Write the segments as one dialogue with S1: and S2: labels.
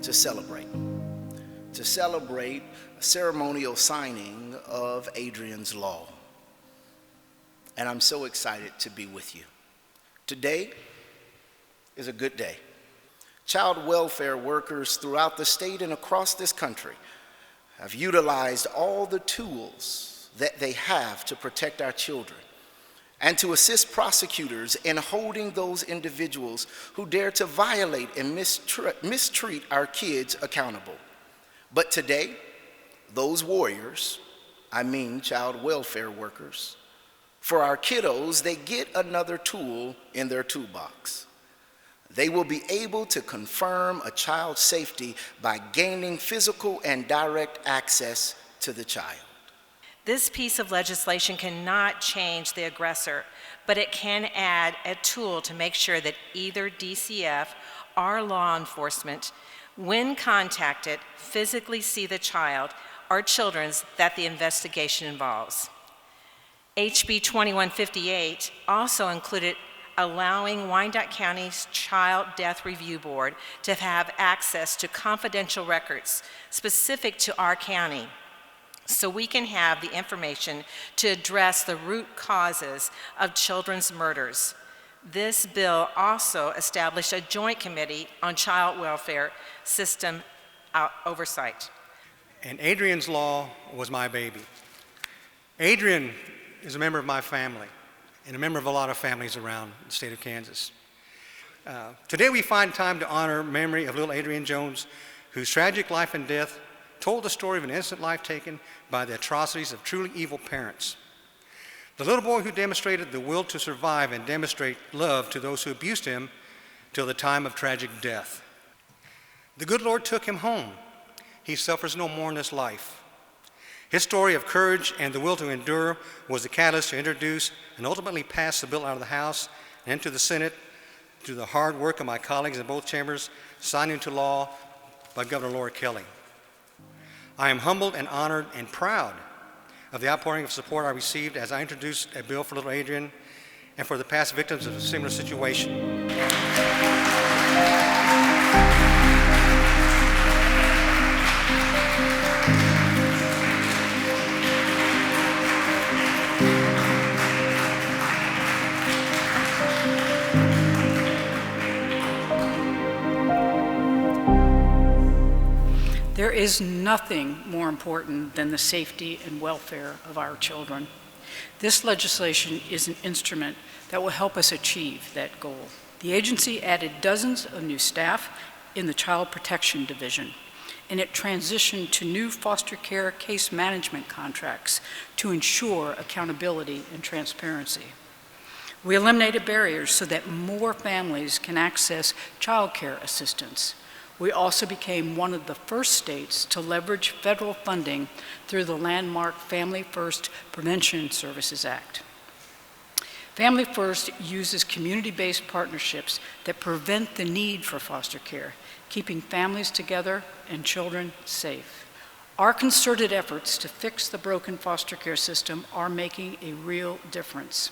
S1: to celebrate a ceremonial signing of Adrian's law. And I'm so excited to be with you. Today is a good day. Child welfare workers throughout the state and across this country have utilized all the tools that they have to protect our children and to assist prosecutors in holding those individuals who dare to violate and mistreat our kids accountable. But today, those warriors, I mean child welfare workers, for our kiddos, they get another tool in their toolbox. They will be able to confirm a child's safety by gaining physical and direct access to the child.
S2: This piece of legislation cannot change the aggressor, but it can add a tool to make sure that either DCF or law enforcement, when contacted, physically see the child or children that the investigation involves. HB 2158 also included allowing Wyandotte County's Child Death Review Board to have access to confidential records specific to our county, so we can have the information to address the root causes of children's murders. This bill also established a joint committee on child welfare system oversight.
S3: And Adrian's law was my baby. Adrian is a member of my family and a member of a lot of families around the state of Kansas. Today we find time to honor memory of little Adrian Jones, whose tragic life and death told the story of an innocent life taken by the atrocities of truly evil parents. The little boy who demonstrated the will to survive and demonstrate love to those who abused him till the time of tragic death. The good Lord took him home. He suffers no more in this life. His story of courage and the will to endure was the catalyst to introduce and ultimately pass the bill out of the House and into the Senate through the hard work of my colleagues in both chambers, signed into law by Governor Laura Kelly. I am humbled and honored and proud of the outpouring of support I received as I introduced a bill for little Adrian and for the past victims of a similar situation.
S4: There is nothing more important than the safety and welfare of our children. This legislation is an instrument that will help us achieve that goal. The agency added dozens of new staff in the Child Protection Division, and it transitioned to new foster care case management contracts to ensure accountability and transparency. We eliminated barriers so that more families can access child care assistance. We also became one of the first states to leverage federal funding through the landmark Family First Prevention Services Act. Family First uses community-based partnerships that prevent the need for foster care, keeping families together and children safe. Our concerted efforts to fix the broken foster care system are making a real difference.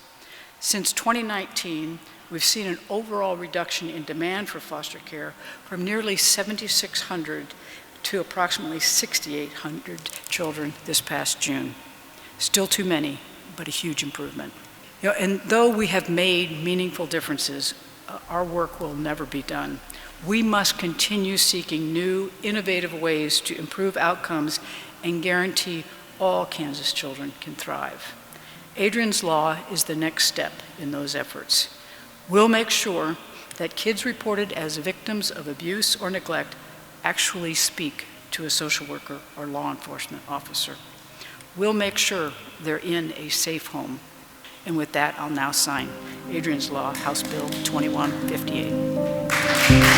S4: Since 2019, we've seen an overall reduction in demand for foster care from nearly 7,600 to approximately 6,800 children this past June. Still too many, but a huge improvement. And though we have made meaningful differences, our work will never be done. We must continue seeking new, innovative ways to improve outcomes and guarantee all Kansas children can thrive. Adrian's Law is the next step in those efforts. We'll make sure that kids reported as victims of abuse or neglect actually speak to a social worker or law enforcement officer. We'll make sure they're in a safe home. And with that, I'll now sign Adrian's Law, House Bill 2158.